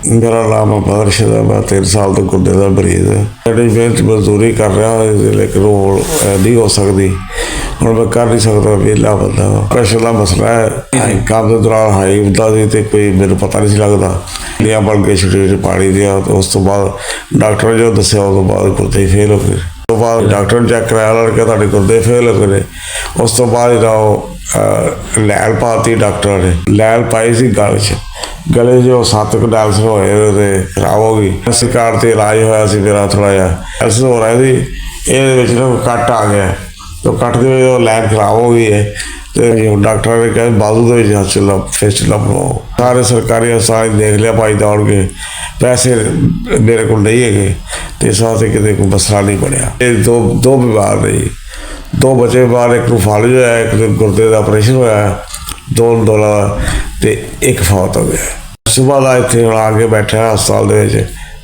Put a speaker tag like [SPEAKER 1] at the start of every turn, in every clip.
[SPEAKER 1] ਮੇਰਾ ਨਾਮ ਅਮਰ ਸ਼ਦਾ, ਮੈਂ 3 ਸਾਲ ਤੋਂ ਗੁਰਦੇ ਦਾ ਮਰੀਜ਼ ਹਾਂ। ਜਿਹੜੀ ਮਿਹਨਤ ਮਜ਼ਦੂਰੀ ਕਰ ਰਿਹਾ ਲੇਕਿਨ ਉਹ ਨਹੀਂ ਹੋ ਸਕਦੀ। ਹੁਣ ਮੈਂ ਕਰ ਨਹੀਂ ਸਕਦਾ, ਵਿਹਲਾ ਬੰਦਾ ਵਾ। ਪ੍ਰੈਸ਼ਰ ਦਾ ਮਸਲਾ ਹੈ, ਕੰਮ ਦੇ ਦੌਰਾਨ ਹਾਈ ਹੁੰਦਾ ਸੀ ਅਤੇ ਕੋਈ ਮੈਨੂੰ ਪਤਾ ਨਹੀਂ ਸੀ ਲੱਗਦਾ। ਲਿਆ ਬਣ ਕੇ ਸਰੀਰ ਪਾਣੀ ਦਿਆ, ਉਸ ਤੋਂ ਬਾਅਦ ਡਾਕਟਰ ਨੇ ਜੋ ਦੱਸਿਆ ਉਸ ਤੋਂ ਬਾਅਦ ਗੁਰਦੇ ਹੀ ਫੇਲ ਹੋ ਗਏ। ਉਸ ਤੋਂ ਬਾਅਦ ਡਾਕਟਰ ਨੇ ਚੈੱਕ ਕਰਾਇਆ, ਲੜਕੇ ਤੁਹਾਡੇ ਗੁਰਦੇ ਫੇਲ ਹੋ ਗਏ ਨੇ। ਉਸ ਤੋਂ ਬਾਅਦ ਇਹਦਾ ਉਹ ਲੈਲ ਪਾਤੀ, ਡਾਕਟਰਾਂ ਨੇ ਲੈਲ ਪਾਈ ਸੀ ਗਲ 'ਚ। ਗਲੇ 'ਚ 7 ਡਾਇਲਸ ਹੋਏ ਅਤੇ ਖਰਾਬ ਹੋ ਗਈ। ਸਰਕਾਰ 'ਤੇ ਇਲਾਜ ਹੋਇਆ ਸੀ ਮੇਰਾ ਥੋੜ੍ਹਾ ਜਿਹਾ ਡਾਇਲਸ ਹੋ ਰਿਹਾ ਸੀ, ਇਹਦੇ ਵਿੱਚ ਨਾ ਕੱਟ ਆ ਗਿਆ। ਤੇ ਕੱਟ ਦੇ ਵਿੱਚ ਲਾਈਨ ਖਰਾਬ ਹੋ ਗਈ ਹੈ ਅਤੇ ਡਾਕਟਰਾਂ ਨੇ ਕਿਹਾ ਬਾਜ਼ੂ ਦੇ ਵਿੱਚ ਫਿਸਟਲਾ ਬਣਾਓ। ਸਾਰੇ ਸਰਕਾਰੀ ਹਸਪਤਾਲ ਦੇਖ ਲਿਆ ਭਾਈ ਦੌੜ ਕੇ, ਪੈਸੇ ਮੇਰੇ ਕੋਲ ਨਹੀਂ ਹੈਗੇ ਅਤੇ ਇਸ ਵਾਸਤੇ ਕਿਤੇ ਕੋਈ ਮਸਲਾ ਨਹੀਂ ਬਣਿਆ। ਇਹ ਦੋ ਬਿਮਾਰ ਨੇ ਜੀ, 2 ਬੱਚੇ ਬਿਮਾਰ, ਇੱਕ ਨੂੰ ਫਾਲਜ ਹੋਇਆ, ਇੱਕ ਨੂੰ ਗੁਰਦੇ ਦਾ ਆਪਰੇਸ਼ਨ ਹੋਇਆ, 2 ਡੋਲਾ ਅਤੇ 1 ਫੌਤ ਹੋ ਗਿਆ। ਸੁਬਾਹ ਦਾ ਇੱਥੇ ਹੁਣ ਆ ਕੇ ਬੈਠਾ ਹਸਪਤਾਲ ਦੇ ਵਿੱਚ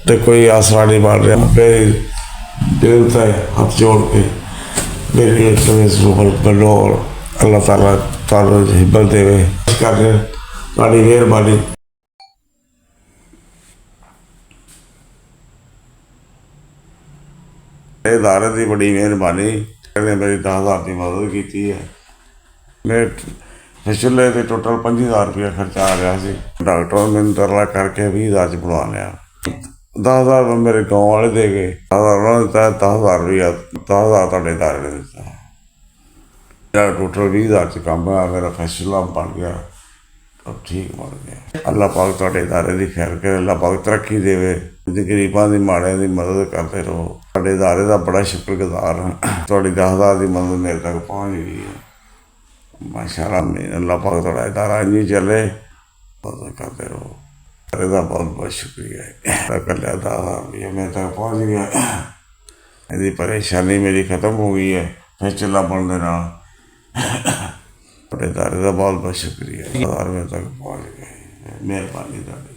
[SPEAKER 1] ਅਤੇ ਕੋਈ ਆਸਰਾ ਨਹੀਂ ਬਣ ਰਿਹਾ। ਮੇਰੀ ਦਿਲ ਤੇ ਹੱਥ ਜੋੜ ਕੇ ਮੇਰੀ ਬਣੋ, ਅੱਲਾਹ ਤਾਲਾ ਤੁਹਾਨੂੰ ਹਿੰਮਤ ਦੇਵੇ। ਇਸ ਕਰਕੇ ਤੁਹਾਡੀ ਮਿਹਰਬਾਨੀ। ਇਹ ਅਦਾਰੇ ਦੀ ਬੜੀ ਮਿਹਰਬਾਨੀ, ਇਹਨੇ ਮੇਰੀ 10,000 ਦੀ ਮਦਦ ਕੀਤੀ ਹੈ। ਮੇਰੇ ਪਿਛਲੇ 'ਤੇ ਟੋਟਲ 25,000 ਰੁਪਇਆ ਖਰਚਾ ਆ ਰਿਹਾ ਸੀ। ਡਾਕਟਰ ਨੇ ਮੈਨੂੰ ਤਰਲਾ ਕਰਕੇ 20,000 'ਚ ਬਣਵਾ ਲਿਆ। 10,000 ਮੇਰੇ ਗਾँव ਵਾਲੇ ਦੇ ਗਏ, 10,000 ਉਹਨਾਂ ਨੇ ਦਿੱਤਾ, 10,000 ਰੁਪਇਆ 10,000 ਤੁਹਾਡੇ ਅਦਾਰੇ ਨੇ ਦਿੱਤਾ। ਮੇਰਾ ਟੋਟਲ 20,000 'ਚ ਕੰਮ ਹੋਇਆ, ਮੇਰਾ ਫੈਸਲਾ ਬਣ ਗਿਆ, ਠੀਕ ਬਣ ਗਿਆ। ਅੱਲਾਹ ਪਾਕ ਤੁਹਾਡੇ ਅਦਾਰੇ ਦੀ ਖੈਰ ਕਰੇ, ਅੱਲਾਹ ਪਾਕ ਤਰੱਕੀ ਦੇਵੇ, ਗਰੀਬਾਂ ਦੀ ਮਾੜਿਆਂ ਦੀ ਮਦਦ ਕਰਦੇ ਰਹੋ। ਤੁਹਾਡੇ ਅਦਾਰੇ ਦਾ ਬੜਾ ਸ਼ੁਕਰਗੁਜ਼ਾਰ ਹਾਂ। ਤੁਹਾਡੀ 10,000 ਦੀ ਮਦਦ ਮੇਰੇ ਤੱਕ ਪਹੁੰਚ ਗਈ ਹੈ, ਮਾਸ਼ਾਅੱਲਾ। ਅੱਲਾਹ ਪਾਕ ਤੁਹਾਡਾ ਅਦਾਰਾ ਇੰਝ ਚੱਲੇ, ਮਦਦ ਕਰਦੇ ਰਹੋ। ਇਹਦਾ ਬਹੁਤ ਬਹੁਤ ਸ਼ੁਕਰੀਆ ਹੈ। ਇਕੱਲਾ 10,000 ਰੁਪਇਆ ਮੇਰੇ ਤੱਕ ਪਹੁੰਚ ਗਿਆ, ਇਹਦੀ ਪਰੇਸ਼ਾਨੀ ਮੇਰੀ ਖਤਮ ਹੋ ਗਈ ਹੈ ਫੈਸਲਾ ਬਣਨ ਦੇ ਨਾਲ। ਤੁਹਾਡੇ ਅਦਾਰੇ ਦਾ ਬਹੁਤ ਬਹੁਤ ਸ਼ੁਕਰੀਆ। ਅਦਾਰੇ ਮੇਰੇ ਤੱਕ ਪਹੁੰਚ ਗਏ, ਮਿਹਰਬਾਨੀ ਤੁਹਾਡੀ।